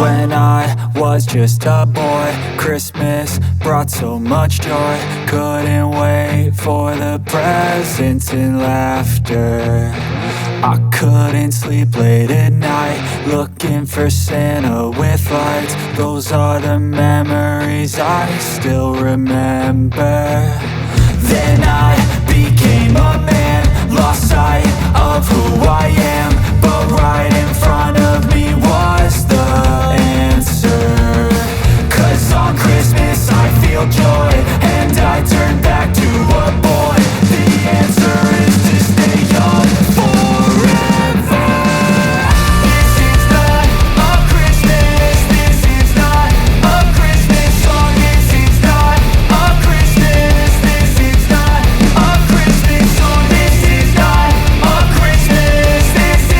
When I was just a boy, Christmas brought so much joy. Couldn't wait for the presents and laughter. I couldn't sleep late at night, looking for Santa with lights. Those are the memories I still remember. Then I became a man, lost sight of who I am. But right in front of me was the answer. 'Cause on Christmas I feel joy, and I turn back to a boy. The answer is to stay young forever. This is not a Christmas, this is not a Christmas song. This is not a Christmas, this is not a Christmas song. This is not a Christmas, this is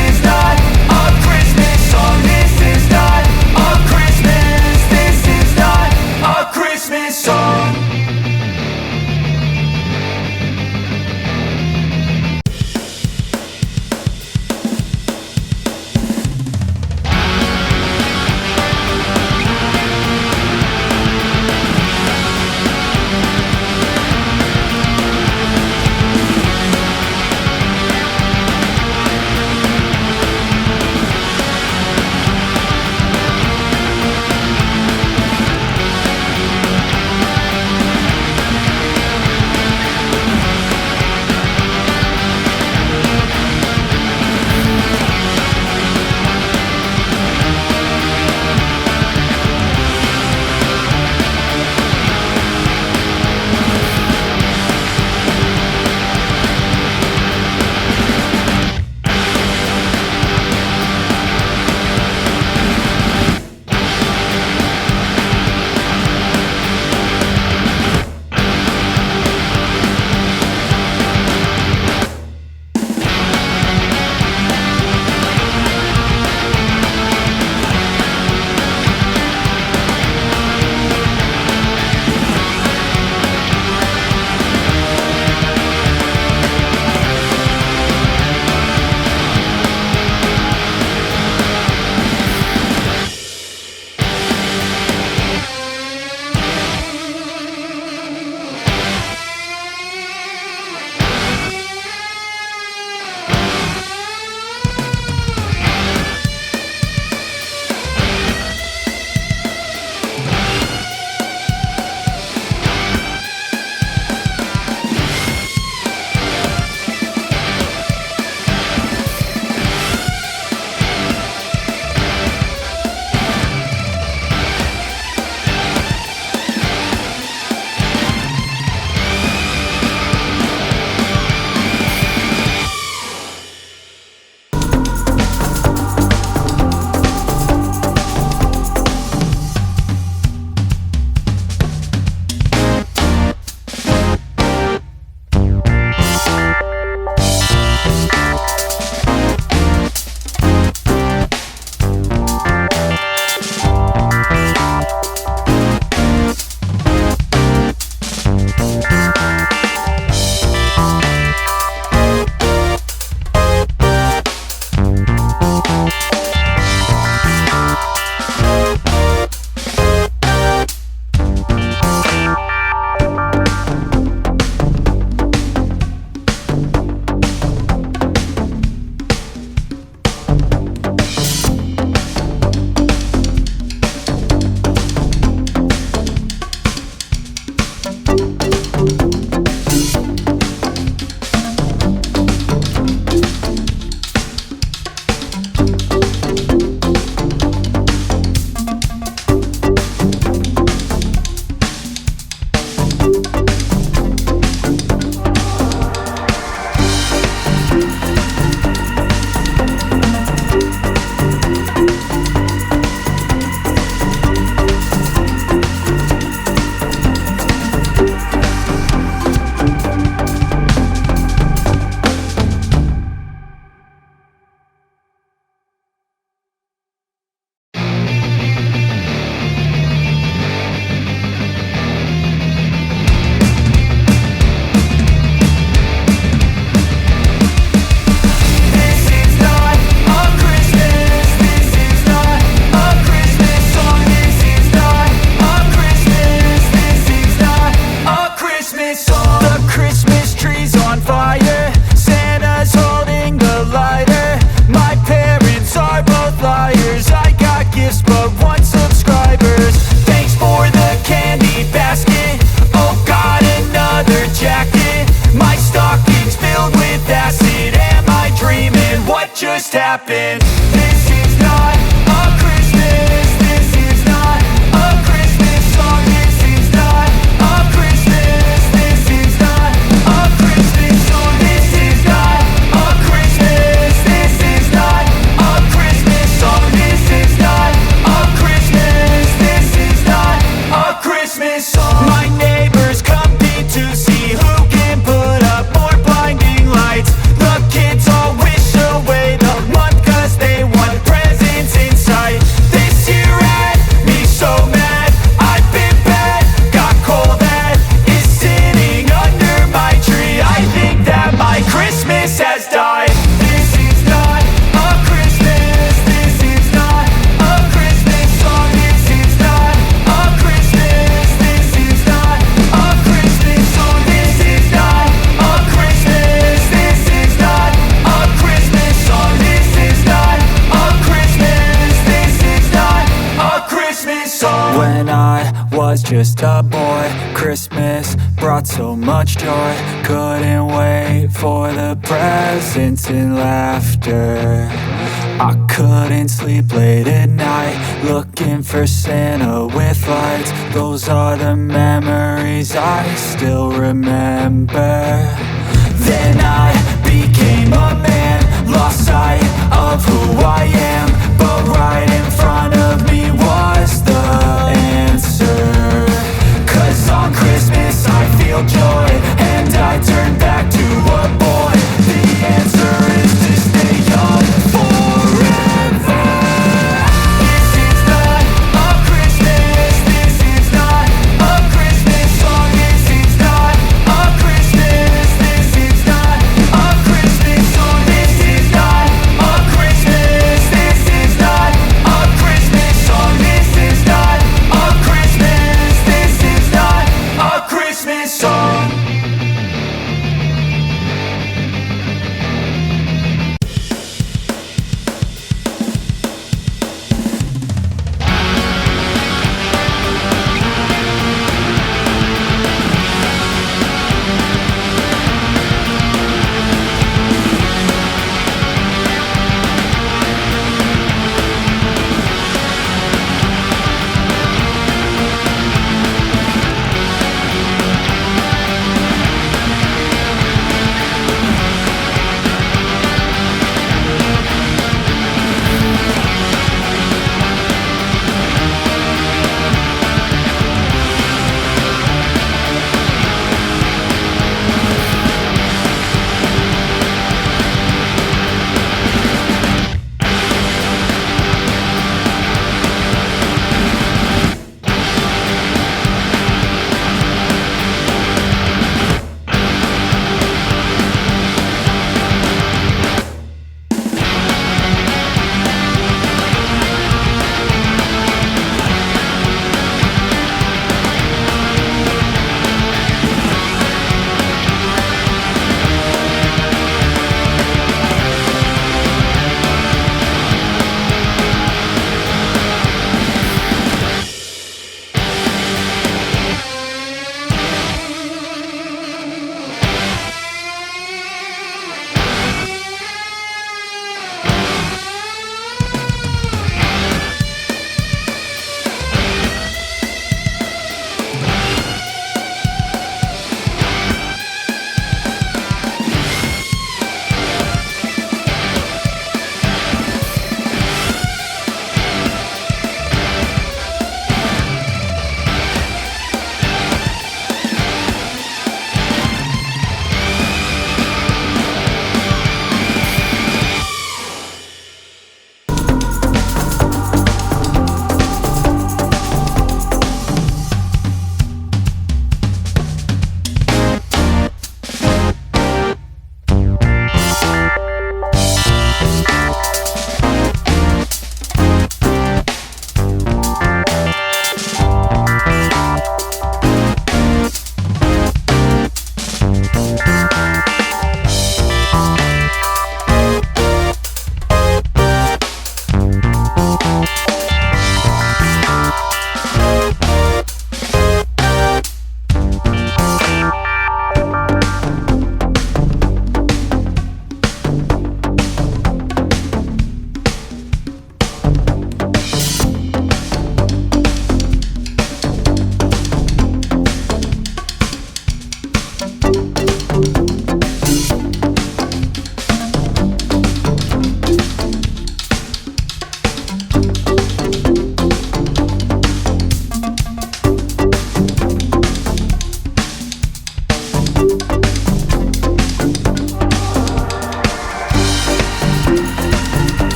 happen. This is not a Christmas. This is not a Christmas song. This is not a Christmas. This is not a Christmas song. This is not a Christmas. This is not a Christmas song. This is not a Christmas. This is not a Christmas song. My neighbors compete to see who can put up more blinding lights. The kids all wish away the month 'cause they want presents in sight. This year had me so mad. I've been bad, got coal that is sitting under my tree. I think that my Christmas has died. This is not a Christmas. This is not a Christmas song. This is not a Christmas. This is not a Christmas song. This is not a Christmas. This is not a Christmas song. This is not a Christmas. This is not a Christmas song. When I was just a boy, Christmas brought so much joy. Couldn't wait for the presents and laughter. I couldn't sleep late at night, looking for Santa with lights. Those are the memories I still remember. Then I became a man, lost sight of who I am.